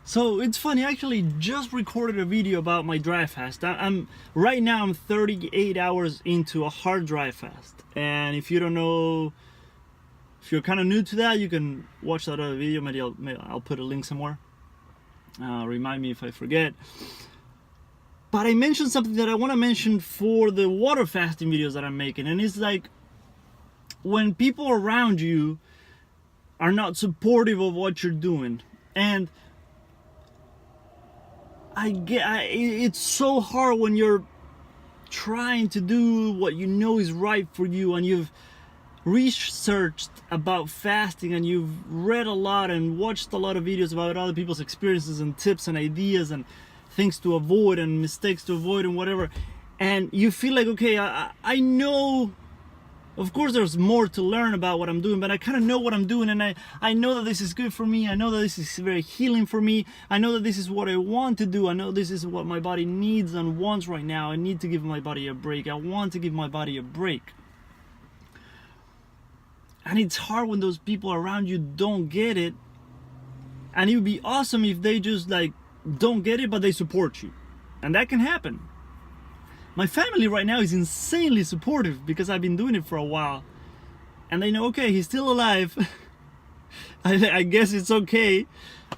So it's funny, I actually just recorded a video about my dry fast. Right now I'm 38 hours into a hard dry fast. And if you don't know, if you're kind of new to that, you can watch that other video. Maybe I'll put a link somewhere. Remind me if I forget. But I mentioned something that I want to mention for the water fasting videos that I'm making, and it's like when people around you are not supportive of what you're doing. And it's so hard when you're trying to do what you know is right for you, and you've researched about fasting and you've read a lot and watched a lot of videos about other people's experiences and tips and ideas and things to avoid and mistakes to avoid and whatever, and you feel like, okay, I know, of course there's more to learn about what I'm doing, but I kind of know what I'm doing, and I know that this is good for me. I know that this is very healing for me. I know that this is what I want to do. I know this is what my body needs and wants right now. I need to give my body a break. I want to give my body a break. And it's hard when those people around you don't get it, and it would be awesome if they just like don't get it, but they support you. And that can happen. My family right now is insanely supportive because I've been doing it for a while, and they know, okay, he's still alive. I guess it's okay.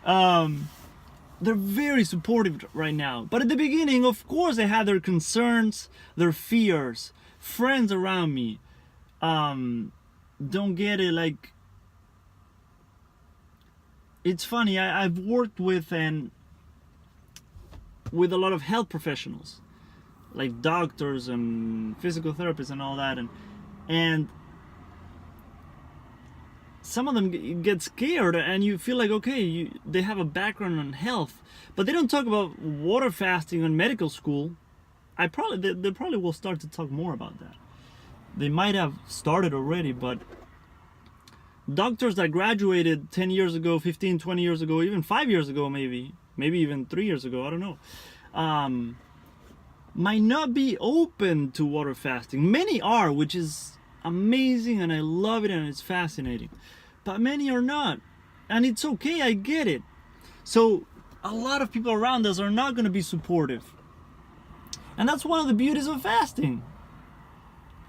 They're very supportive right now. But at the beginning, of course, they had their concerns, their fears. Friends around me don't get it. Like, it's funny, I've worked with a lot of health professionals, like doctors and physical therapists and all that, and some of them get scared, and you feel like, okay, they have a background on health, but they don't talk about water fasting in medical school. They probably will start to talk more about that. They might have started already, but doctors that graduated 10 years ago, 15, 20 years ago, even 5 years ago, maybe even 3 years ago, I don't know, might not be open to water fasting. Many are, which is amazing, and I love it, and it's fascinating. But many are not, and it's okay, I get it. So a lot of people around us are not going to be supportive, and that's one of the beauties of fasting.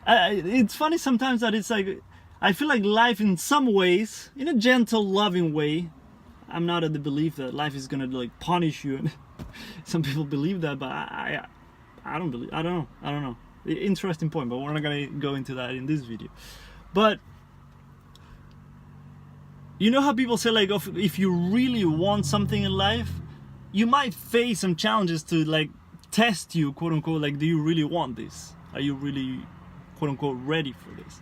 It's funny sometimes that it's like, I feel like life in some ways, in a gentle, loving way, I'm not of the belief that life is gonna like punish you, and some people believe that, but I don't believe. I don't know. Interesting point, but we're not gonna go into that in this video. But you know how people say, like, if you really want something in life, you might face some challenges to like test you, quote unquote, like, do you really want this? Are you really, quote unquote, ready for this?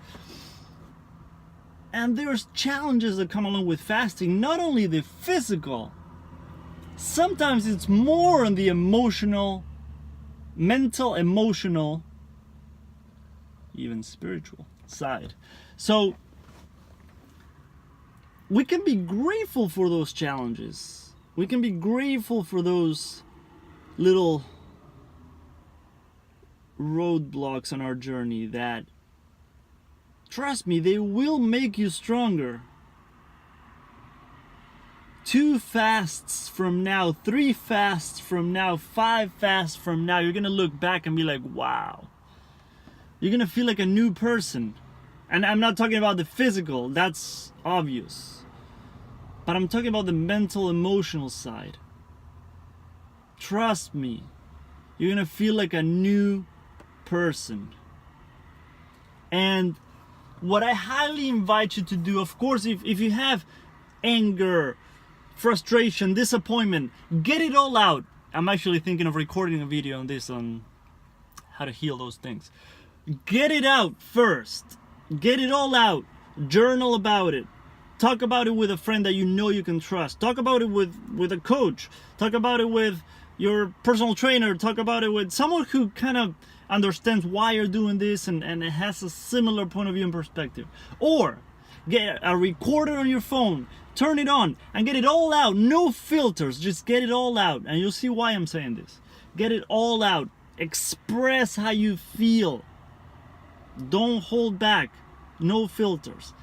And there's challenges that come along with fasting, not only the physical, sometimes it's more on the emotional, mental, emotional, even spiritual side. So we can be grateful for those challenges. We can be grateful for those little roadblocks on our journey that, trust me, they will make you stronger. 2 fasts from now, 3 fasts from now, 5 fasts from now, you're gonna look back and be like, wow. You're gonna feel like a new person. And I'm not talking about the physical, that's obvious. But I'm talking about the mental, emotional side. Trust me, you're gonna feel like a new person. And what I highly invite you to do, of course, if you have anger, frustration, disappointment, get it all out. I'm actually thinking of recording a video on this, on how to heal those things. Get it out first. Get it all out. Journal about it. Talk about it with a friend that you know you can trust. Talk about it with a coach. Talk about it with your personal trainer. Talk about it with someone who kind of understands why you're doing this and it has a similar point of view and perspective. Or get a recorder on your phone, turn it on, and get it all out. No filters, just get it all out. And you'll see why I'm saying this. Get it all out. Express how you feel. Don't hold back. No filters.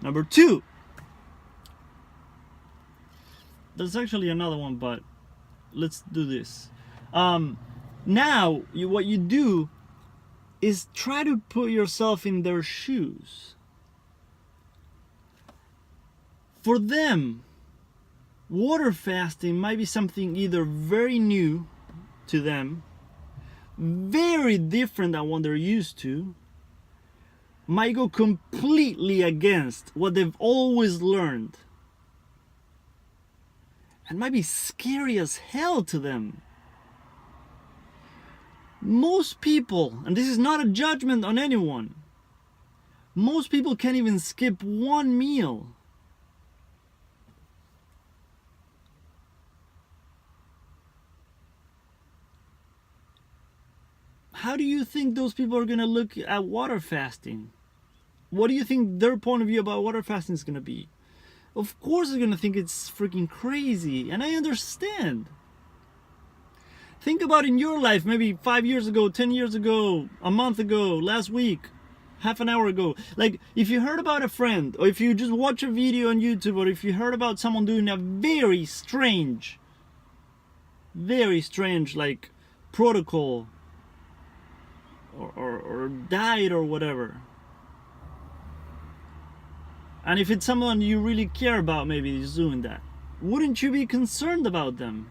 Number 2, there's actually another one, but let's do this. Now, what you do is try to put yourself in their shoes. For them, water fasting might be something either very new to them, very different than what they're used to, might go completely against what they've always learned, and might be scary as hell to them. Most people, and this is not a judgment on anyone, most people can't even skip one meal. How do you think those people are going to look at water fasting? What do you think their point of view about water fasting is going to be? Of course they're going to think it's freaking crazy, and I understand. Think about in your life, maybe 5 years ago, 10 years ago, a month ago, last week, half an hour ago. Like, if you heard about a friend, or if you just watch a video on YouTube, or if you heard about someone doing a very strange, like, protocol, or diet or whatever, and if it's someone you really care about maybe is doing that, wouldn't you be concerned about them?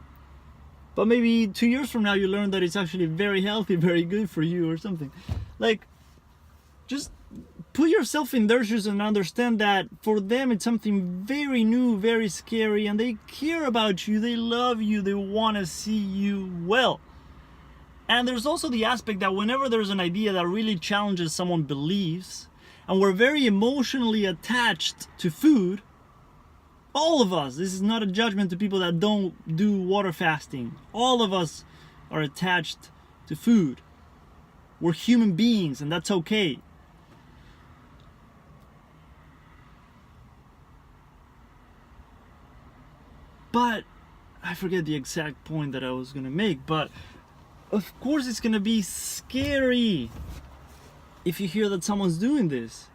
But maybe 2 years from now you learn that it's actually very healthy, very good for you or something. Like, just put yourself in their shoes and understand that for them it's something very new, very scary, and they care about you, they love you, they want to see you well. And there's also the aspect that whenever there's an idea that really challenges someone's beliefs, and we're very emotionally attached to food, all of us, this is not a judgment to people that don't do water fasting, all of us are attached to food. We're human beings, and that's okay. But I forget the exact point that I was gonna make, but of course it's gonna be scary if you hear that someone's doing this.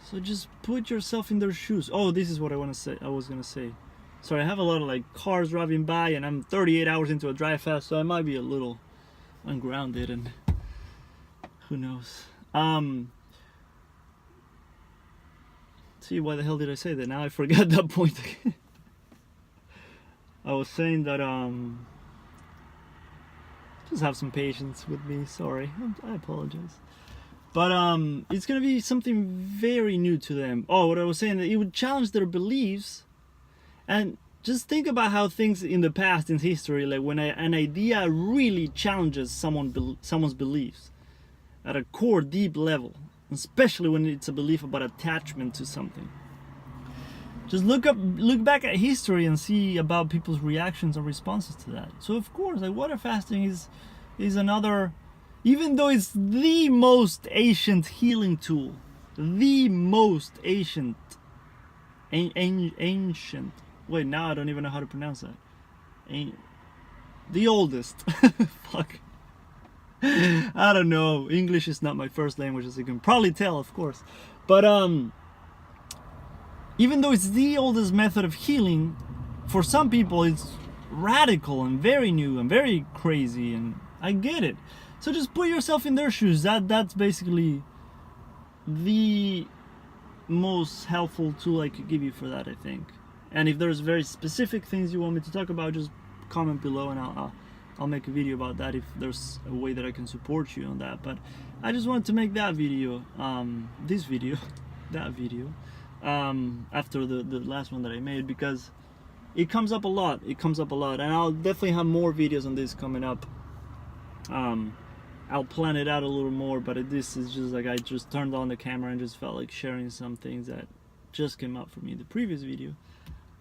So just put yourself in their shoes. Oh, this is what I was gonna say. Sorry, I have a lot of like cars driving by, and I'm 38 hours into a dry fast, so I might be a little ungrounded, and who knows. See, why the hell did I say that? Now I forgot that point again. I was saying that just have some patience with me. Sorry, I apologize. But it's gonna be something very new to them. Oh, what I was saying, that it would challenge their beliefs. And just think about how things in the past, in history, like when an idea really challenges someone's beliefs at a core, deep level, especially when it's a belief about attachment to something. Just look back at history and see about people's reactions and responses to that. So of course, like, water fasting is another, even though it's the most ancient healing tool, the most ancient. Wait, now I don't even know how to pronounce that. The oldest. Fuck. I don't know. English is not my first language, as you can probably tell, of course. But even though it's the oldest method of healing, for some people it's radical and very new and very crazy, and I get it. So just put yourself in their shoes. That's basically the most helpful tool I could give you for that, I think. And if there's very specific things you want me to talk about, just comment below, and I'll make a video about that if there's a way that I can support you on that. But I just wanted to make that video, that video, after the last one that I made, because it comes up a lot. And I'll definitely have more videos on this coming up. I'll plan it out a little more, but this is just like, I just turned on the camera and just felt like sharing some things that just came up for me in the previous video.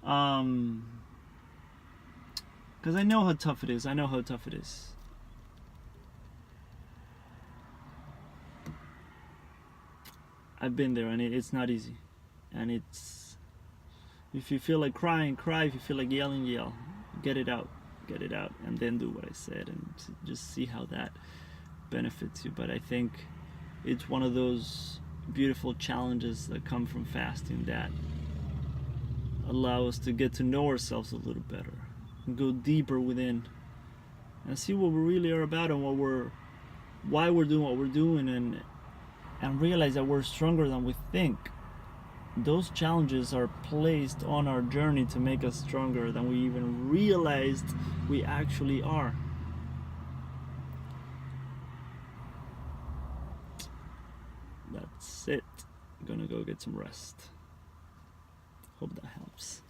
Because I know how tough it is. I've been there, and it's not easy. And it's, if you feel like crying, cry. If you feel like yelling, yell. Get it out, and then do what I said, and just see how that benefits you. But I think it's one of those beautiful challenges that come from fasting, that allow us to get to know ourselves a little better and go deeper within and see what we really are about and why we're doing what we're doing, and realize that we're stronger than we think. Those challenges are placed on our journey to make us stronger than we even realized we actually are. That's it. I'm gonna go get some rest. Hope that helps.